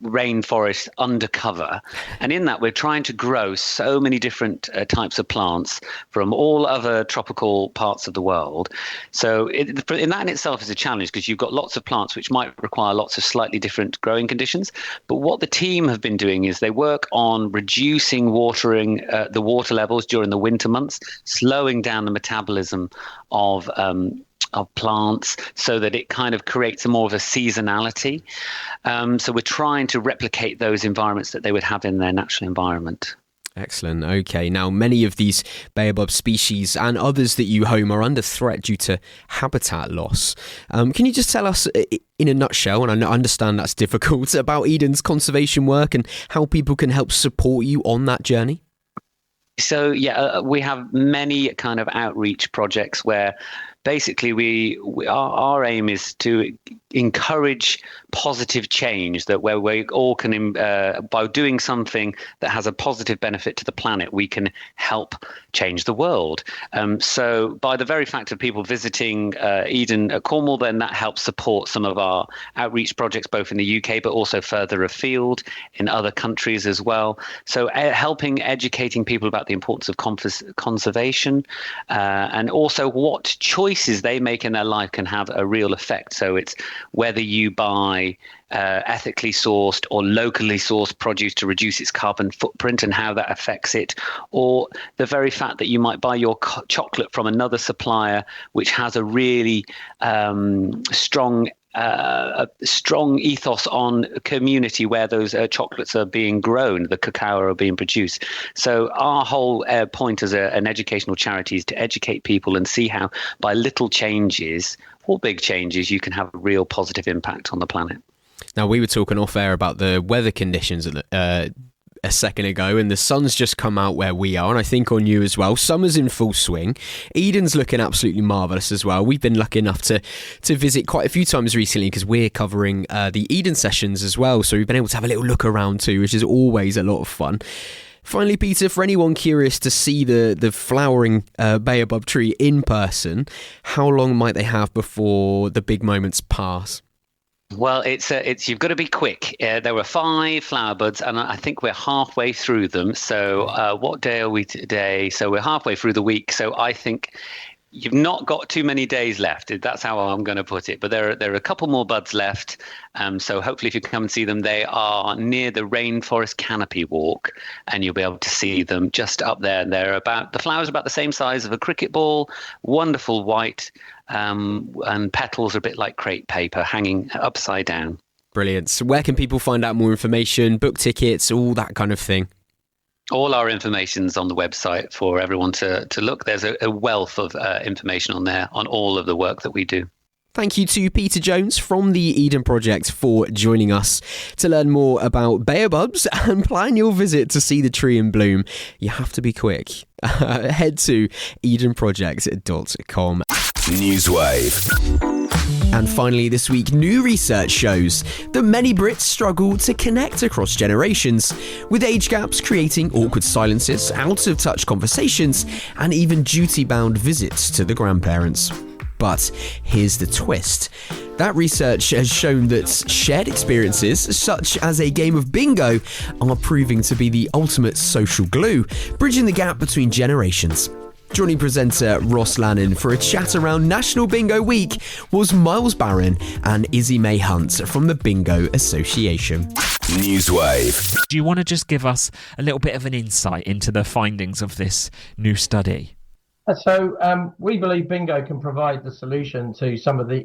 rainforest undercover, and in that we're trying to grow so many different types of plants from all other tropical parts of the world. So in that in itself is a challenge because you've got lots of plants which might require lots of slightly different growing conditions. But what the team have been doing is they work on reducing the water levels during the winter months, slowing down the metabolism of plants so that it kind of creates more of a seasonality. So we're trying to replicate those environments that they would have in their natural environment. Excellent. Okay. Now, many of these baobab species and others that you home are under threat due to habitat loss. Can you just tell us in a nutshell, and I understand that's difficult, about Eden's conservation work and how people can help support you on that journey? So, we have many kind of outreach projects where basically our aim is to encourage positive change, that where we all can, by doing something that has a positive benefit to the planet, we can help change the world. So by the very fact of people visiting Eden at Cornwall, then that helps support some of our outreach projects, both in the UK, but also further afield in other countries as well. So helping educating people about the importance of conservation and also what choices they make in their life can have a real effect. So it's whether you buy ethically sourced or locally sourced produce to reduce its carbon footprint and how that affects it, or the very fact that you might buy your chocolate from another supplier which has a really strong ethos on community where those chocolates are being grown, the cacao are being produced. So our whole point as an educational charity is to educate people and see how by little changes or big changes you can have a real positive impact on the planet. Now, we were talking off air about the weather conditions a second ago, and the sun's just come out where we are, and I think on you as well. Summer's in full swing. Eden's looking absolutely marvellous as well. We've been lucky enough to visit quite a few times recently because we're covering the Eden sessions as well, so we've been able to have a little look around too, which is always a lot of fun. Finally, Peter, for anyone curious to see the flowering baobab tree in person, how long might they have before the big moments pass? Well, it's you've got to be quick. There were 5 flower buds, and I think we're halfway through them. So what day are we today? So we're halfway through the week. So I think You've not got too many days left. That's how I'm going to put it. But there are a couple more buds left. So hopefully if you come and see them, they are near the Rainforest Canopy Walk, and you'll be able to see them just up there. And the flowers are about the same size of a cricket ball, wonderful white, and petals are a bit like crepe paper hanging upside down. Brilliant. So where can people find out more information, book tickets, all that kind of thing? All our information's on the website for everyone to look. There's a wealth of information on there on all of the work that we do. Thank you to Peter Jones from the Eden Project for joining us. To learn more about baobabs and plan your visit to see the tree in bloom, you have to be quick. Head to edenproject.com. NEWSWAVE. And finally this week, new research shows that many Brits struggle to connect across generations, with age gaps creating awkward silences, out-of-touch conversations, and even duty-bound visits to the grandparents. But here's the twist. That research has shown that shared experiences, such as a game of bingo, are proving to be the ultimate social glue, bridging the gap between generations. Joining presenter Ross Lannon for a chat around National Bingo Week was Miles Barron and Izzy May Hunt from the Bingo Association. NEWSWAVE. Do you want to just give us a little bit of an insight into the findings of this new study? So we believe bingo can provide the solution to some of the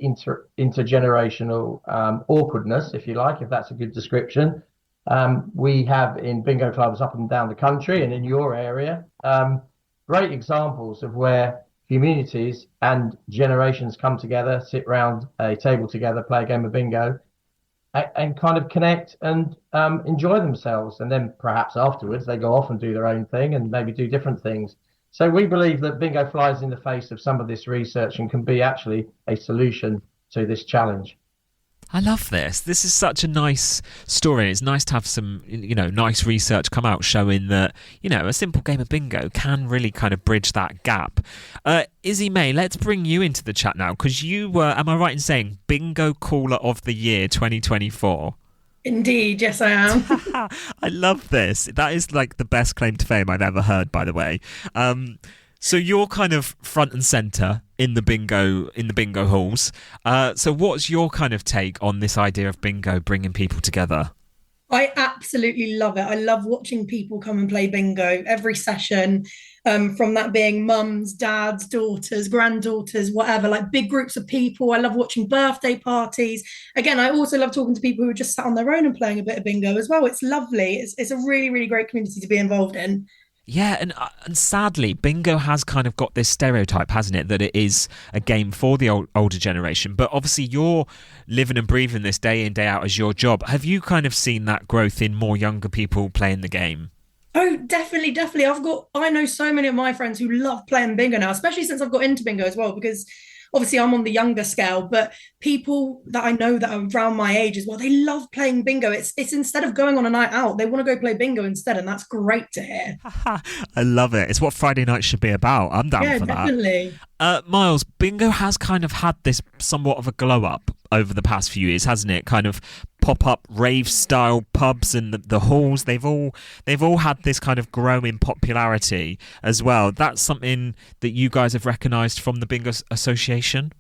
intergenerational awkwardness, if you like, if that's a good description. We have in bingo clubs up and down the country and in your area, great examples of where communities and generations come together, sit round a table together, play a game of bingo, and kind of connect and enjoy themselves. And then perhaps afterwards they go off and do their own thing and maybe do different things. So we believe that bingo flies in the face of some of this research and can be actually a solution to this challenge. I love this. This is such a nice story. It's nice to have some, nice research come out showing that, a simple game of bingo can really kind of bridge that gap. Izzy May, let's bring you into the chat now, because you were, am I right in saying, Bingo Caller of the Year 2024? Indeed, yes I am. I love this. That is like the best claim to fame I've ever heard, by the way. So you're kind of front and centre in the bingo halls. So what's your kind of take on this idea of bingo bringing people together? I absolutely love it. I love watching people come and play bingo every session, from that being mums, dads, daughters, granddaughters, whatever, like big groups of people. I love watching birthday parties. Again, I also love talking to people who are just sat on their own and playing a bit of bingo as well. It's lovely. It's a really, really great community to be involved in. Yeah, and sadly, bingo has kind of got this stereotype, hasn't it, that it is a game for the older generation. But obviously, you're living and breathing this day in, day out as your job. Have you kind of seen that growth in more younger people playing the game? Oh, definitely. I know so many of my friends who love playing bingo now, especially since I've got into bingo as well, because obviously I'm on the younger scale, but people that I know that are around my age as well, they love playing bingo. It's instead of going on a night out, they want to go play bingo instead, and that's great to hear. I love it. It's what Friday night should be about. I'm down for that. Yeah, definitely. Miles, bingo has kind of had this somewhat of a glow up over the past few years, hasn't it? Kind of pop-up rave-style pubs and the halls. They've all had this kind of growing popularity as well. That's something that you guys have recognised from the Bingo Association?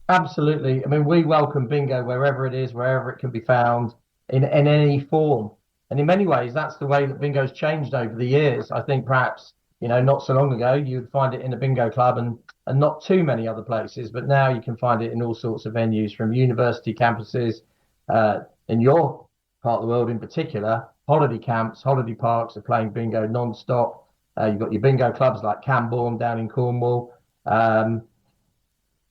Absolutely. I mean, we welcome bingo wherever it is, wherever it can be found, in any form. And in many ways, that's the way that bingo's changed over the years. I think perhaps, not so long ago, you'd find it in a bingo club and not too many other places. But now you can find it in all sorts of venues, from university campuses, in your part of the world in particular. Holiday camps, holiday parks are playing bingo non-stop. You've got your bingo clubs like Camborne down in Cornwall.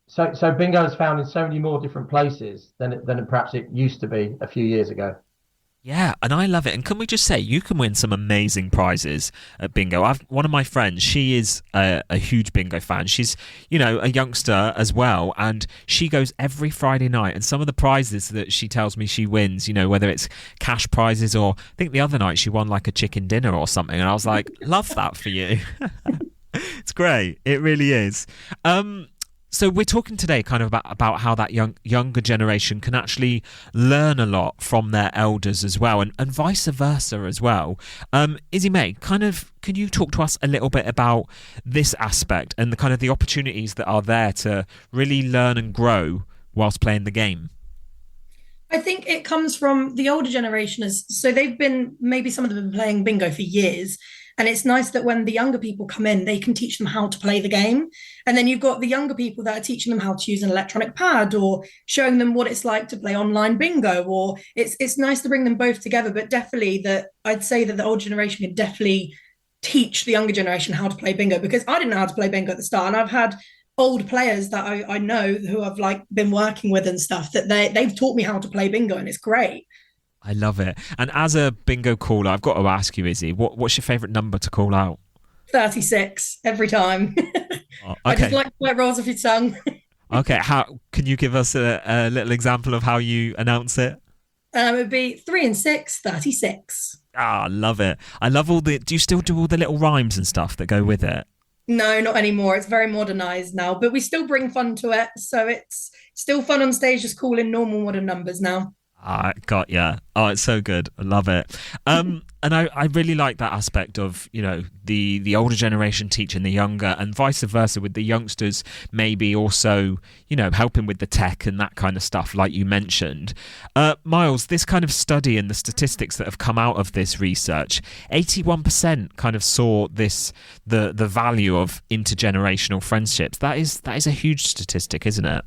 So bingo is found in so many more different places than perhaps it used to be a few years ago. Yeah, and I love it. And can we just say, you can win some amazing prizes at bingo. One of my friends, she is a huge bingo fan. She's, a youngster as well, and she goes every Friday night. And some of the prizes that she tells me she wins, whether it's cash prizes or I think the other night she won like a chicken dinner or something. And I was like, love that for you. It's great. It really is. So we're talking today kind of about how that younger generation can actually learn a lot from their elders as well, and vice versa as well. Izzy May, can you talk to us a little bit about this aspect and the kind of the opportunities that are there to really learn and grow whilst playing the game? I think it comes from the older generation. So they've been, maybe some of them have been playing bingo for years. And it's nice that when the younger people come in, they can teach them how to play the game. And then you've got the younger people that are teaching them how to use an electronic pad or showing them what it's like to play online bingo. Or it's nice to bring them both together. But definitely I'd say that the older generation can definitely teach the younger generation how to play bingo, because I didn't know how to play bingo at the start. And I've had old players that I know who I've been working with and stuff that they've taught me how to play bingo, and it's great. I love it. And as a bingo caller, I've got to ask you, Izzy, what's your favourite number to call out? 36 every time. Oh, okay. I just like what rolls off your tongue. Okay, how can you give us a little example of how you announce it? It would be 3 and 6, 36. Ah, love it. I love do you still do all the little rhymes and stuff that go with it? No, not anymore. It's very modernised now, but we still bring fun to it. So it's still fun on stage, just calling normal modern numbers now. Got ya. Oh, it's so good. I love it. And I really like that aspect of, the older generation teaching the younger, and vice versa with the youngsters, maybe also, helping with the tech and that kind of stuff, like you mentioned. Miles, this kind of study and the statistics that have come out of this research, 81% kind of saw the value of intergenerational friendships. That is a huge statistic, isn't it?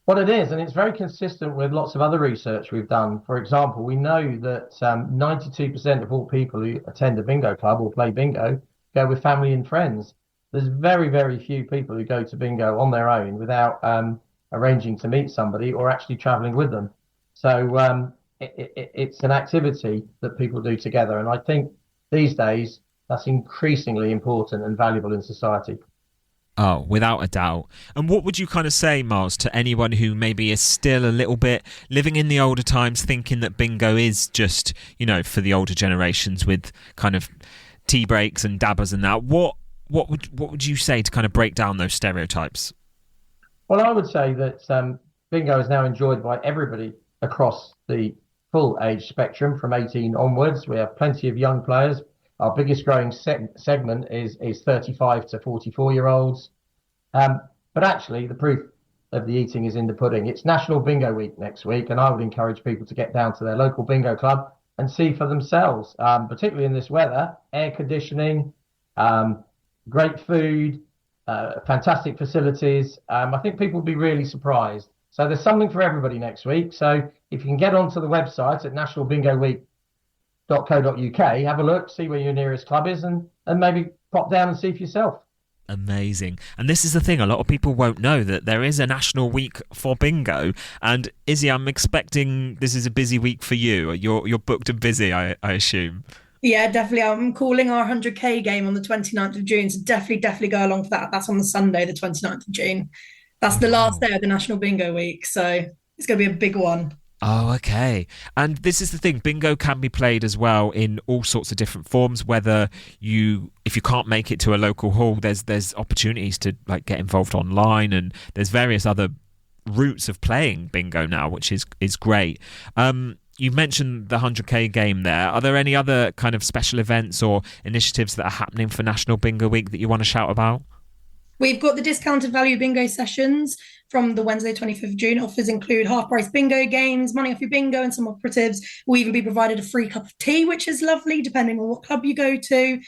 Well, it is, and it's very consistent with lots of other research we've done. For example, we know that 92% of all people who attend a bingo club or play bingo go with family and friends. There's very, very few people who go to bingo on their own without arranging to meet somebody or actually travelling with them. So it's an activity that people do together, and I think these days that's increasingly important and valuable in society. Oh, without a doubt. And what would you kind of say, Miles, to anyone who maybe is still a little bit living in the older times, thinking that bingo is just, for the older generations with kind of tea breaks and dabbers and that? What would you say to kind of break down those stereotypes? Well, I would say that bingo is now enjoyed by everybody across the full age spectrum from 18 onwards. We have plenty of young players. Our biggest growing segment is 35 to 44-year-olds. But actually, the proof of the eating is in the pudding. It's National Bingo Week next week, and I would encourage people to get down to their local bingo club and see for themselves, particularly in this weather, air conditioning, great food, fantastic facilities. I think people will be really surprised. So there's something for everybody next week. So if you can get onto the website at nationalbingoweek.co.uk, have a look, see where your nearest club is, and maybe pop down and see for yourself. Amazing. And this is the thing, a lot of people won't know that there is a national week for bingo. And Izzy, I'm expecting this is a busy week for you. You're booked and busy, I assume. Yeah, definitely. I'm calling our 100k game on the 29th of June, so definitely go along for that. That's on the Sunday, the 29th of June. That's the last day of the National Bingo Week, so it's going to be a big one. Oh, okay. And this is the thing, bingo can be played as well in all sorts of different forms, whether if you can't make it to a local hall, there's opportunities to get involved online, and there's various other routes of playing bingo now, which is great. You mentioned the 100k game there. Are there any other kind of special events or initiatives that are happening for National Bingo Week that you want to shout about? We've got the discounted value bingo sessions from the Wednesday, 25th of June. Offers include half-price bingo games, money off your bingo, and some operatives will even be provided a free cup of tea, which is lovely, depending on what club you go to.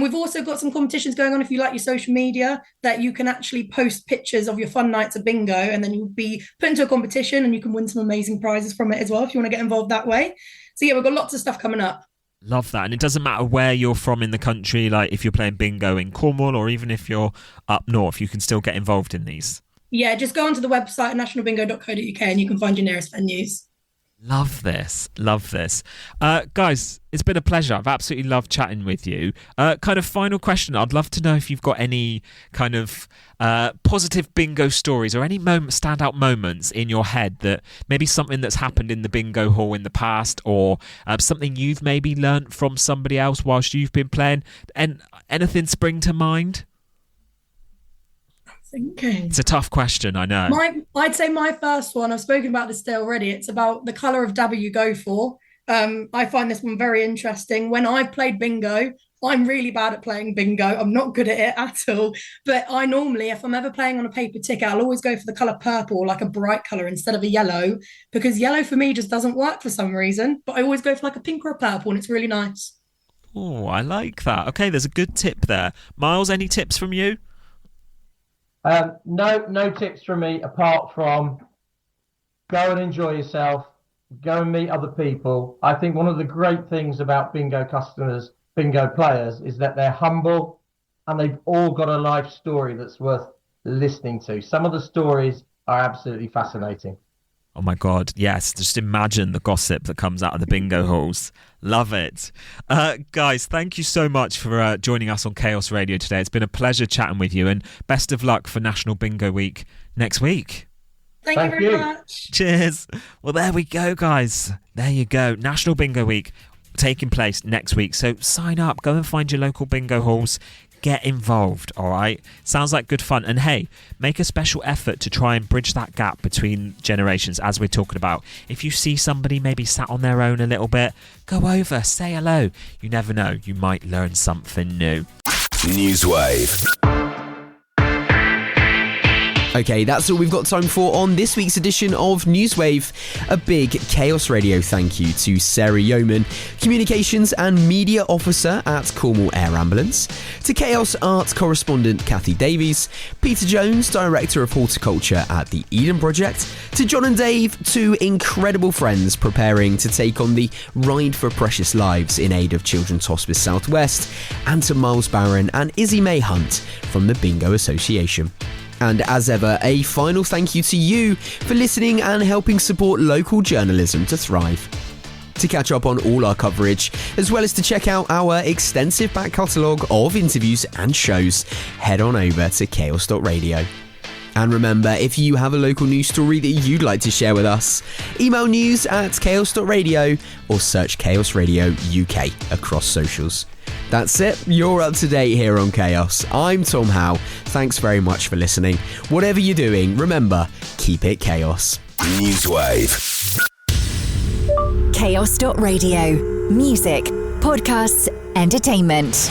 We've also got some competitions going on if you like your social media, that you can actually post pictures of your fun nights at bingo, and then you'll be put into a competition and you can win some amazing prizes from it as well if you want to get involved that way. So yeah, we've got lots of stuff coming up. Love that. And it doesn't matter where you're from in the country, like if you're playing bingo in Cornwall or even if you're up north, you can still get involved in these. Yeah, just go onto the website nationalbingo.co.uk and you can find your nearest venues. Love this. Guys, it's been a pleasure. I've absolutely loved chatting with you. Kind of final question. I'd love to know if you've got any kind of positive bingo stories or any standout moments in your head, that maybe something that's happened in the bingo hall in the past, or something you've maybe learnt from somebody else whilst you've been playing. And anything spring to mind? Thinking. It's a tough question, I know. I'd say my first one, I've spoken about this today already, it's about the colour of dabby you go for. I find this one very interesting. When I've played bingo, I'm really bad at playing bingo. I'm not good at it at all. But I normally, if I'm ever playing on a paper ticket, I'll always go for the colour purple, like a bright colour instead of a yellow, because yellow for me just doesn't work for some reason. But I always go for like a pink or a purple, and it's really nice. Oh, I like that. Okay, there's a good tip there. Miles, any tips from you? No tips from me apart from go and enjoy yourself, go and meet other people. I think one of the great things about bingo customers, bingo players, is that they're humble and they've all got a life story that's worth listening to. Some of the stories are absolutely fascinating. Oh my God, yes. Just imagine the gossip that comes out of the bingo halls. Love it. Guys, thank you so much for joining us on Chaos Radio today. It's been a pleasure chatting with you, and best of luck for National Bingo Week next week. Thank you very much. Cheers. Well, there we go, guys. There you go. National Bingo Week taking place next week. So sign up. Go and find your local bingo halls. Get involved, all right? Sounds like good fun. And hey, make a special effort to try and bridge that gap between generations, as we're talking about. If you see somebody maybe sat on their own a little bit, go over, say hello. You never know, you might learn something new. NEWSWAVE. Okay, that's all we've got time for on this week's edition of NEWSWAVE. A big Chaos Radio thank you to Sarah Yeoman, Communications and Media Officer at Cornwall Air Ambulance, to Chaos Art Correspondent Cathy Davies, Peter Jones, Director of Horticulture at the Eden Project, to John and Dave, two incredible friends preparing to take on the Ride for Precious Lives in aid of Children's Hospice South West, and to Miles Barron and Izzy May Hunt from the Bingo Association. And as ever, a final thank you to you for listening and helping support local journalism to thrive. To catch up on all our coverage, as well as to check out our extensive back catalogue of interviews and shows, head on over to chaos.radio. And remember, if you have a local news story that you'd like to share with us, email news@chaos.radio or search Chaos Radio UK across socials. That's it, you're up to date here on Chaos. I'm Tom Howe. Thanks very much for listening. Whatever you're doing, remember, keep it chaos. NEWSWAVE. Chaos.radio. Music, podcasts, entertainment.